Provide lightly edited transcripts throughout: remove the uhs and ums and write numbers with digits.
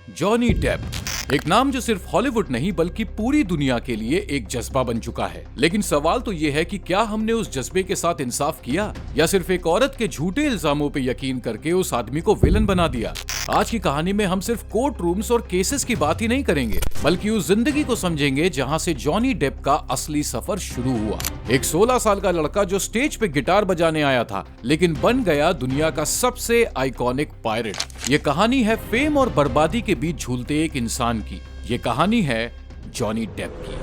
Johnny Depp, एक नाम जो सिर्फ हॉलीवुड नहीं बल्कि पूरी दुनिया के लिए एक जज्बा बन चुका है। लेकिन सवाल तो ये है कि क्या हमने उस जज्बे के साथ इंसाफ किया या सिर्फ एक औरत के झूठे इल्जामों पे यकीन करके उस आदमी को विलन बना दिया। आज की कहानी में हम सिर्फ कोर्ट रूम्स और केसेस की बात ही नहीं करेंगे बल्कि उस जिंदगी को समझेंगे जहां से जॉनी डेप का असली सफर शुरू हुआ। एक 16 साल का लड़का जो स्टेज पे गिटार बजाने आया था लेकिन बन गया दुनिया का सबसे आइकॉनिक पायरेट। ये कहानी है फेम और बर्बादी के बीच झूलते एक इंसान की। ये कहानी है जॉनी डेप की।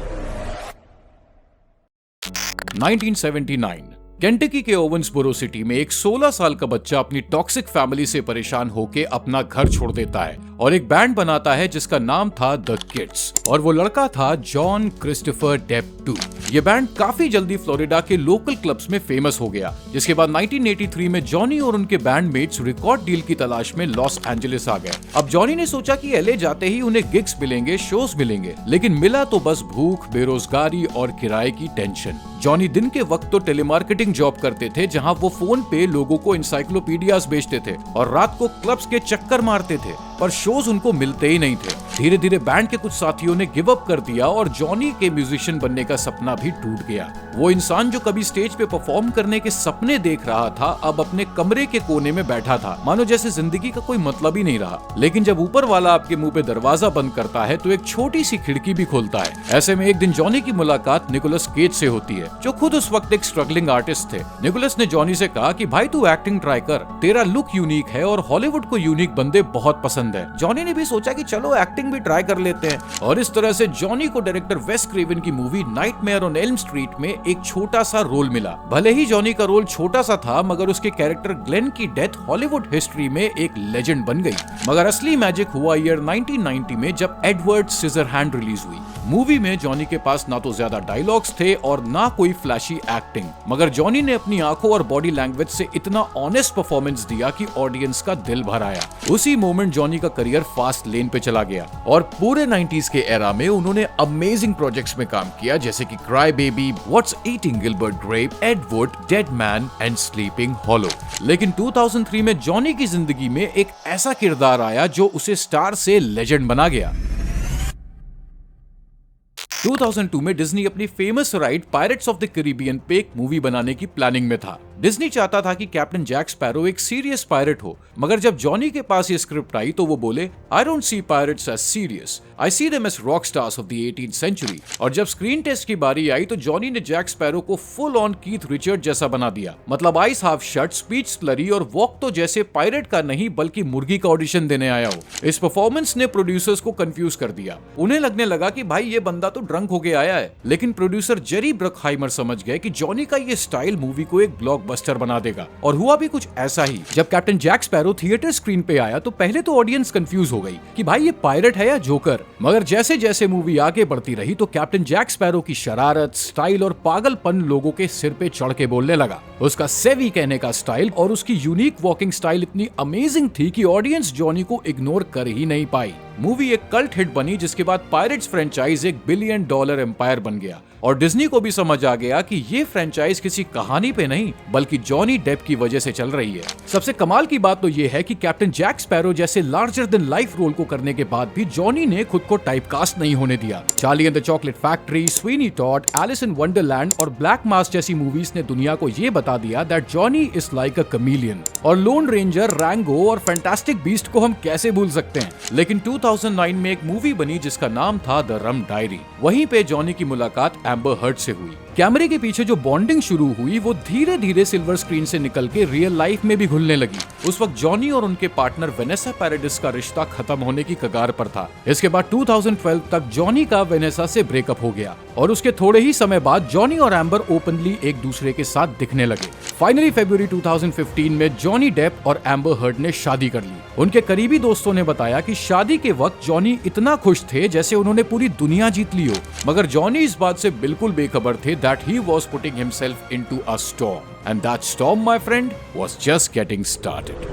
1979 केंटकी के ओवेंसबोरो सिटी में एक 16 साल का बच्चा अपनी टॉक्सिक फैमिली से परेशान होकर अपना घर छोड़ देता है और एक बैंड बनाता है जिसका नाम था द किड्स, और वो लड़का था जॉन क्रिस्टोफर डेप II। ये बैंड काफी जल्दी फ्लोरिडा के लोकल क्लब्स में फेमस हो गया, जिसके बाद 1983 में जॉनी और उनके बैंडमेट्स रिकॉर्ड डील की तलाश में लॉस एंजलिस आ गए। अब जॉनी ने सोचा कि LA जाते ही उन्हें गिग्स मिलेंगे, शोज मिलेंगे, लेकिन मिला तो बस भूख, बेरोजगारी और किराए की टेंशन। जॉनी दिन के वक्त तो टेलीमार्केटिंग जॉब करते थे जहां वो फोन पे लोगों को इंसाइक्लोपीडियाज बेचते थे और रात को क्लब्स के चक्कर मारते थे, पर शोज उनको मिलते ही नहीं थे। धीरे धीरे बैंड के कुछ साथियों ने गिव अप कर दिया और जॉनी के म्यूजिशियन बनने का सपना भी टूट गया। वो इंसान जो कभी स्टेज पे परफॉर्म करने के सपने देख रहा था अब अपने कमरे के कोने में बैठा था, मानो जैसे जिंदगी का कोई मतलब ही नहीं रहा। लेकिन जब ऊपर वाला आपके मुंह पे दरवाजा बंद करता है तो एक छोटी सी खिड़की भी खोलता है। ऐसे में एक दिन जॉनी की मुलाकात निकोलस केज से होती है, जो खुद उस वक्त एक स्ट्रगलिंग आर्टिस्ट थे। निकोलस ने जॉनी से कहा कि भाई तू एक्टिंग ट्राई कर, तेरा लुक यूनिक है और हॉलीवुड को यूनिक बंदे बहुत पसंद है। जॉनी ने भी सोचा कि चलो एक्टिंग भी ट्राई कर लेते हैं, और इस तरह से जॉनी को डायरेक्टर वेस क्रेवन की movie nightmare on Elm street में एक छोटा सा रोल मिला। भले ही जॉनी का रोल छोटा सा था मगर उसके कैरेक्टर ग्लेन की डेथ हॉलीवुड हिस्ट्री में एक लेजेंड बन गई। मगर असली मैजिक हुआ ईयर 1990 में जब एडवर्ड सिजरहैंड रिलीज हुई। मूवी में जॉनी के पास ना तो ज्यादा डायलॉग्स थे और ना कोई फ्लैशी एक्टिंग, मगर जॉनी ने अपनी आंखों और बॉडी लैंग्वेज से इतना ऑनेस्ट परफॉर्मेंस दिया कि ऑडियंस का दिल भर आया। उसी मोमेंट जॉनी का करियर फास्ट लेन पे चला गया और पूरे 90s के एरा में उन्होंने अमेजिंग प्रोजेक्ट्स में काम किया, जैसे कि Cry Baby, What's Eating Gilbert Grape, Ed Wood, Dead Man and Sleepy Hollow. लेकिन 2003 में जॉनी की जिंदगी में एक ऐसा किरदार आया जो उसे स्टार से लेजेंड बना गया। 2002 में डिज्नी अपनी famous ride pirates of the Caribbean पे एक मूवी बनाने की प्लानिंग में था। डिज्नी चाहता था कि कैप्टन जैक स्पैरो एक सीरियस पायरेट हो, मगर जब जॉनी के पास ये स्क्रिप्ट आई तो वो बोले, I don't see pirates as serious, I see them as rock stars of the 18th century. और जब स्क्रीन टेस्ट की बारी आई तो जॉनी ने जैक स्पैरो को फुल ऑन कीथ रिचर्ड जैसा बना दिया, मतलब ice half shut, speech slurry और वॉक तो जैसे पायरेट का नहीं बल्कि मुर्गी का ऑडिशन देने आया हो। इस परफॉर्मेंस ने प्रोड्यूसर्स को कंफ्यूज कर दिया। उन्हें लगने लगा कि भाई ये बंदा तो ड्रंक होके आया है, लेकिन प्रोड्यूसर जेरी ब्रुकहाइमर समझ गए कि जॉनी का ये स्टाइल मूवी को एक ब्लॉकबस्टर बना देगा, और हुआ भी कुछ ऐसा ही। जब Captain Jack Sparrow theatre screen पे आया तो पहले तो ऑडियंस कंफ्यूज हो गई कि भाई ये पायरेट है या जोकर, मगर जैसे जैसे मूवी आगे बढ़ती रही तो कैप्टन जैक स्पैरो की शरारत, स्टाइल और पागलपन लोगों के सिर पे चढ़ के बोलने लगा। उसका सेवी कहने का स्टाइल और उसकी यूनिक वॉकिंग स्टाइल इतनी अमेजिंग थी कि ऑडियंस जॉनी को इग्नोर कर ही नहीं पाई। मूवी एक कल्ट हिट बनी, जिसके बाद पायरेट्स फ्रेंचाइज एक $1 बिलियन एम्पायर बन गया और डिज्नी को भी समझ आ गया कि ये फ्रेंचाइज किसी कहानी पे नहीं बल्कि जॉनी डेप की वजह से चल रही है। सबसे कमाल की बात तो ये है कि कैप्टन जैक स्पैरो जैसे लार्जर देन लाइफ रोल को करने के बाद भी जॉनी ने खुद को टाइपकास्ट नहीं होने दिया। Charlie and the chocolate factory, Sweeney Todd, Alice in Wonderland और ब्लैक मास जैसी मूवीज ने दुनिया को ये बता दिया that Johnny is like a chameleon. और लोन रेंजर, रैंगो और फैंटास्टिक बीस्ट को हम कैसे भूल सकते हैं। लेकिन 2009 में एक मूवी बनी जिसका नाम था द रम डायरी। वहीं पे जॉनी की मुलाकात एम्बर हर्ड से हुई। कैमरे के पीछे जो बॉन्डिंग शुरू हुई वो धीरे धीरे सिल्वर स्क्रीन से निकल के रियल लाइफ में भी घुलने लगी। उस वक्त जॉनी और उनके पार्टनर वेनेसा पैराडिस का रिश्ता खत्म होने की कगार पर था। इसके बाद 2012 तक जॉनी का वेनेसा से ब्रेकअप हो गया और उसके थोड़े ही समय बाद जॉनी और एम्बर ओपनली एक दूसरे के साथ दिखने लगे। फाइनली फरवरी 2015 में जॉनी डेप और एम्बर हर्ड ने शादी कर ली। उनके करीबी दोस्तों ने बताया कि शादी के वक्त जॉनी इतना खुश थे जैसे उन्होंने पूरी दुनिया जीत ली हो, मगर जॉनी इस बात से बिल्कुल बेखबर थे that he was putting himself into a storm, and that storm, my friend, was just getting started.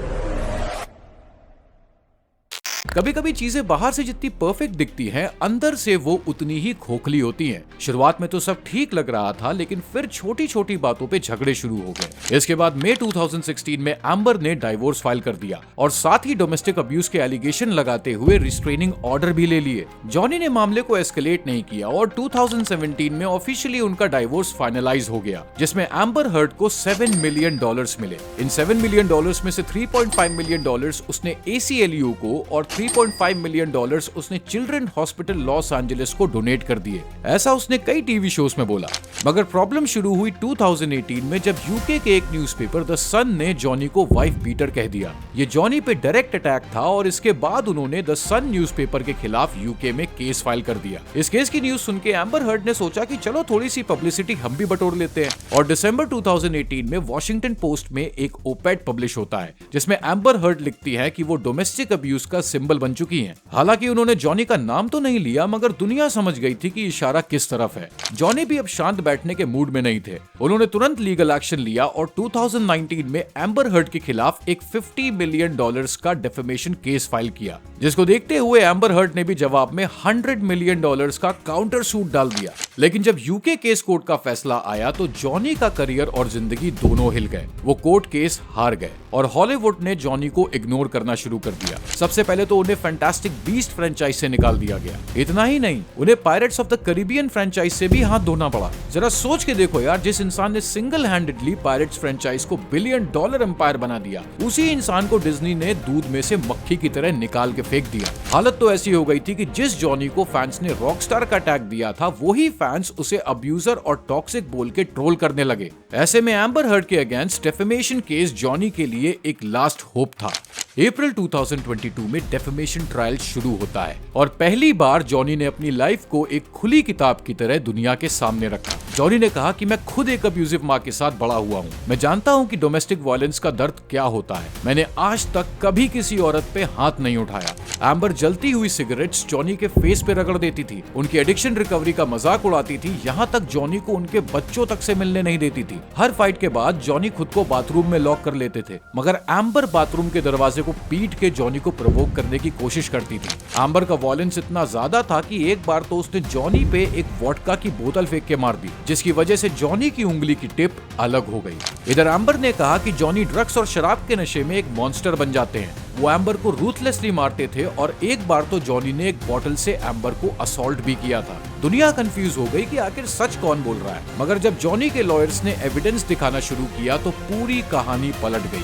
कभी कभी चीजें बाहर से जितनी परफेक्ट दिखती हैं, अंदर से वो उतनी ही खोखली होती हैं। शुरुआत में तो सब ठीक लग रहा था, लेकिन फिर छोटी छोटी बातों पे झगड़े शुरू हो गए। इसके बाद मई 2016 में एम्बर ने डाइवोर्स फाइल कर दिया और साथ ही डोमेस्टिक अब्यूज के एलिगेशन लगाते हुए रिस्ट्रेनिंग ऑर्डर भी ले लिए। जॉनी ने मामले को एस्केलेट नहीं किया और 2017 में ऑफिशियली उनका डाइवोर्स फाइनलाइज हो गया, जिसमें एम्बर हर्ड को $7 मिलियन मिले। इन $7 मिलियन में से $3.5 मिलियन उसने ACLU को और $3.5 मिलियन उसने चिल्ड्रन हॉस्पिटल लॉस एंजलिस को डोनेट कर दिए। ऐसा उसने कई टीवी शोज में बोला। मगर प्रॉब्लम शुरू हुई 2018 में, जब यूके के एक न्यूज़पेपर द सन ने जॉनी को वाइफ बीटर कह दिया। ये जॉनी पे डायरेक्ट अटैक था और इसके बाद उन्होंने द सन न्यूज़पेपर के खिलाफ यूके में केस फाइल कर दिया। इस केस की न्यूज सुन के एम्बर हर्ड ने सोचा कि चलो थोड़ी सी पब्लिसिटी हम भी बटोर लेते हैं, और दिसंबर 2018 में वॉशिंगटन पोस्ट में एक ओपेड पब्लिश होता है, जिसमें एम्बर हर्ड लिखती है कि वो डोमेस्टिक अब्यूज का सिंबल बन चुकी हैं। हालांकि उन्होंने जॉनी का नाम तो नहीं लिया, मगर दुनिया समझ गई थी कि इशारा किस तरफ है। जॉनी भी अब शांत बैठने के मूड में नहीं थे। उन्होंने तुरंत लीगल एक्शन लिया और 2019 में एम्बर हर्ड के खिलाफ एक $50 मिलियन का डेफेमेशन केस फाइल किया, जिसको देखते हुए एम्बर हर्ड ने भी जवाब में $100 मिलियन का काउंटर सूट डाल दिया। लेकिन जब यूके केस कोर्ट का फैसला आया तो जॉनी का करियर और जिंदगी दोनों हिल गए। वो कोर्ट केस हार गए और हॉलीवुड ने जॉनी को इग्नोर करना शुरू कर दिया। सबसे पहले तो उन्हें फैंटास्टिक बीस्ट फ्रेंचाइज से निकाल दिया गया। इतना ही नहीं, उन्हें pirates of the Caribbean franchise से भी हाथ धोना पड़ा। जरा सोच के देखो यार, जिस इंसान ने सिंगल हैंडेडली पायरेट्स फ्रेंचाइज को $1 बिलियन एम्पायर बना दिया, उसी इंसान को डिज्नी ने दूध में से मक्खी की तरह निकाल के फेंक दिया। हालत तो ऐसी हो गई थी कि जिस जॉनी को फैंस ने रॉकस्टार का टैग दिया था, वही फैंस उसे अब्यूजर और टॉक्सिक बोल के ट्रोल करने लगे। ऐसे में एम्बर हर्ड के अगेंस्ट डेफेमेशन केस जॉनी के लिए एक लास्ट होप था। अप्रैल 2022 में डेफेमेशन ट्रायल शुरू होता है और पहली बार जॉनी ने अपनी लाइफ को एक खुली किताब की तरह दुनिया के सामने रखा। जॉनी ने कहा कि मैं खुद एक अब्यूजिव माँ के साथ बड़ा हुआ हूँ। मैं जानता हूँ कि डोमेस्टिक वायलेंस का दर्द क्या होता है। मैंने आज तक कभी किसी औरत पे हाथ नहीं उठाया। एम्बर जलती हुई सिगरेट्स जॉनी के फेस पे रगड़ देती थी, उनकी एडिक्शन रिकवरी का मजाक उड़ाती थी, यहाँ तक जॉनी को उनके बच्चों तक से मिलने नहीं देती थी। हर फाइट के बाद जॉनी खुद को बाथरूम में लॉक कर लेते थे, मगर एम्बर बाथरूम के दरवाजे को पीट के जॉनी को प्रोवोक करने की कोशिश करती थी। एम्बर का वॉयलेंस इतना ज्यादा था कि एक बार तो उसने जॉनी पे एक वोडका की बोतल फेंक के मार दी, जिसकी वजह से जॉनी की उंगली की टिप अलग हो गई। इधर एम्बर ने कहा कि जॉनी ड्रग्स और शराब के नशे में एक मॉन्स्टर बन जाते हैं। वो एम्बर को रूथलेसली मारते थे और एक बार तो जॉनी ने एक बोतल से एम्बर को असॉल्ट भी किया था। दुनिया कंफ्यूज हो गई कि आखिर सच कौन बोल रहा है, मगर जब जॉनी के लॉयर्स ने एविडेंस दिखाना शुरू किया तो पूरी कहानी पलट गई।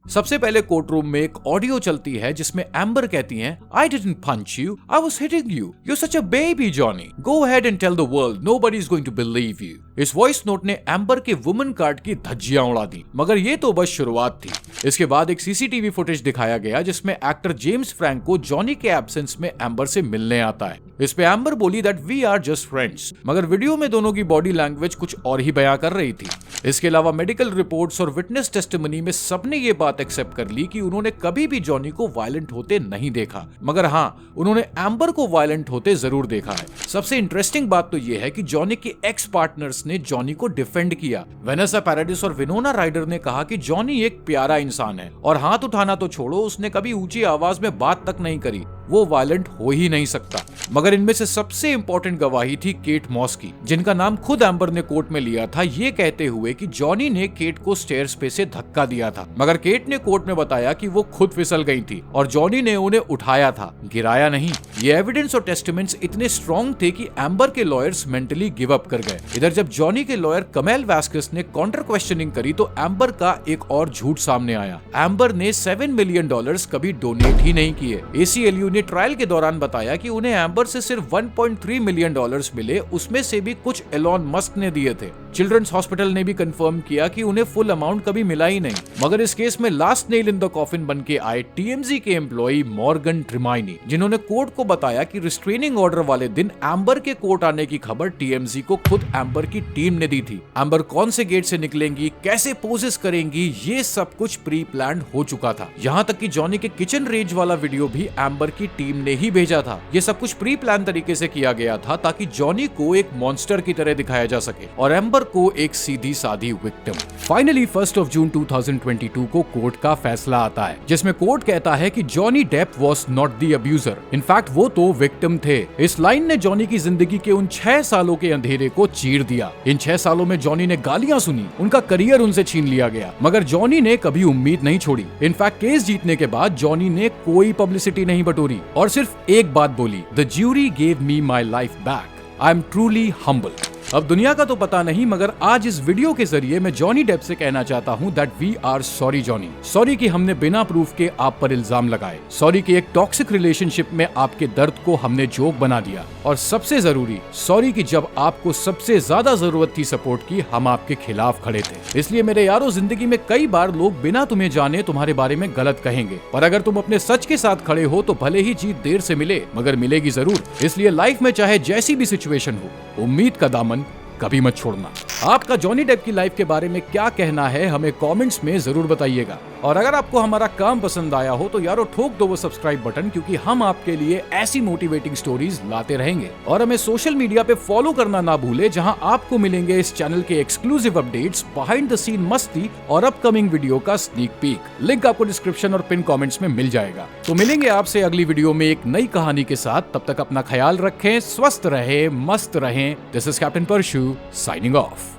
सबसे पहले कोर्ट रूम में एक ऑडियो चलती है जिसमें एम्बर कहती हैं, I didn't punch you, I was hitting you. You're such a baby, Johnny. Go ahead and tell the world. Nobody is going to believe you. इस वॉइस नोट ने amber के वुमन कार्ड की धज्जियां उड़ा दी, मगर ये तो बस शुरुआत थी। इसके बाद एक सीसीटीवी फुटेज दिखाया गया जिसमें एक्टर जेम्स फ्रैंको जॉनी के एब्सेंस में एम्बर से मिलने आता है। इस पे एम्बर बोली that we are just friends, मगर वीडियो में दोनों की बॉडी लैंग्वेज कुछ और ही बयां कर रही थी। इसके अलावा मेडिकल रिपोर्ट्स और विटनेस टेस्टिमनी में सबने ये बात एक्सेप्ट कर ली कि उन्होंने कभी भी जॉनी को वायलेंट होते नहीं देखा, मगर हाँ, उन्होंने एम्बर को वायलेंट होते जरूर देखा है। सबसे इंटरेस्टिंग बात तो ये है कि जॉनी के एक्स पार्टनर्स ने जॉनी को डिफेंड किया। वेनेसा पैराडिस और विनोना राइडर ने कहा कि जॉनी एक प्यारा इंसान है और हाथ उठाना तो छोड़ो, उसने कभी ऊंची आवाज में बात तक नहीं करी, वो वायलेंट हो ही नहीं सकता। मगर इनमें से सबसे इंपॉर्टेंट गवाही थी केट मॉस की, जिनका नाम खुद एम्बर ने कोर्ट में लिया था, ये कहते हुए कि जॉनी ने केट को स्टेयर्स पे से धक्का दिया था, मगर केट ने कोर्ट में बताया कि वो खुद फिसल गई थी और जॉनी ने उन्हें उठाया था, गिराया नहीं। ये एविडेंस और टेस्टिमेंट्स इतने स्ट्रॉन्ग थे कि एम्बर के लॉयर्स मेंटली गिव अप कर गए। इधर जब जॉनी के लॉयर कमेल वास्केस ने काउंटर क्वेश्चनिंग करी तो एम्बर का एक और झूठ सामने आया। एम्बर ने $7 मिलियन कभी डोनेट ही नहीं किए। ACLU ने ट्रायल के दौरान बताया कि उन्हें एम्बर से सिर्फ $1.3 मिलियन मिले, उसमें से भी कुछ एलॉन मस्क ने दिए थे। चिल्ड्रंस हॉस्पिटल ने भी कंफर्म किया कि उन्हें फुल अमाउंट कभी मिला ही नहीं। मगर इस केस में last nail in the coffin बन के आए TMZ के एम्प्लॉई मॉर्गन ट्रिमाइनी, जिन्होंने कोर्ट को बताया कि रिस्ट्रेनिंग ऑर्डर वाले दिन एम्बर के कोर्ट आने की खबर TMZ को खुद एम्बर की टीम ने दी थी। एम्बर कौन से गेट से निकलेंगी, कैसे पोजेस करेंगी, ये सब कुछ प्री प्लान्ड हो चुका था। यहाँ तक कि जॉनी के किचन रेंज वाला वीडियो भी एम्बर की टीम ने ही भेजा था। ये सब कुछ प्री प्लान तरीके से किया गया था ताकि जॉनी को एक मॉन्स्टर की तरह दिखाया जा सके और एम्बर को एक सीधी सादी विक्टिम। फाइनली 1 जून 2022 को कोर्ट का फैसला आता है, जिसमें कोर्ट कहता है कि Johnny Depp was not the abuser, in fact वो तो विक्टिम थे। इस लाइन ने जॉनी की जिंदगी के उन 6 सालों के अंधेरे को चीर दिया। इन 6 सालों में जॉनी ने गालियां सुनी, उनका करियर उनसे छीन लिया गया, मगर जॉनी ने कभी उम्मीद नहीं छोड़ी। इनफैक्ट केस जीतने के बाद जॉनी ने कोई पब्लिसिटी नहीं बटोरी और सिर्फ एक बात बोली, the jury gave me my life back, I am truly humble. अब दुनिया का तो पता नहीं, मगर आज इस वीडियो के जरिए मैं जॉनी डेप से कहना चाहता हूँ that we are sorry Johnny. Sorry कि हमने बिना प्रूफ के आप पर इल्जाम लगाए, सॉरी कि एक टॉक्सिक रिलेशनशिप में आपके दर्द को हमने जोक बना दिया, और सबसे जरूरी सॉरी कि जब आपको सबसे ज्यादा जरूरत थी सपोर्ट की, हम आपके खिलाफ खड़े थे। इसलिए मेरे यारों, जिंदगी में कई बार लोग बिना तुम्हें जाने तुम्हारे बारे में गलत कहेंगे, पर अगर तुम अपने सच के साथ खड़े हो तो भले ही जीत देर से मिले मगर मिलेगी जरूर। इसलिए लाइफ में चाहे जैसी भी सिचुएशन हो, उम्मीद का दामन कभी मत छोड़ना। आपका जॉनी डेप की लाइफ के बारे में क्या कहना है हमें कमेंट्स में जरूर बताइएगा, और अगर आपको हमारा काम पसंद आया हो तो यारो ठोक दो वो सब्सक्राइब बटन, क्योंकि हम आपके लिए ऐसी मोटिवेटिंग स्टोरीज लाते रहेंगे। और हमें सोशल मीडिया पे फॉलो करना ना भूले, जहां आपको मिलेंगे इस चैनल के exclusive updates, behind the scene मस्ती और अपकमिंग वीडियो का स्नीक पीक। लिंक आपको डिस्क्रिप्शन और पिन कमेंट्स में मिल जाएगा। तो मिलेंगे आपसे अगली वीडियो में एक नई कहानी के साथ। तब तक अपना ख्याल रखें, स्वस्थ रहें, मस्त रहें। This is captain Parshu signing of.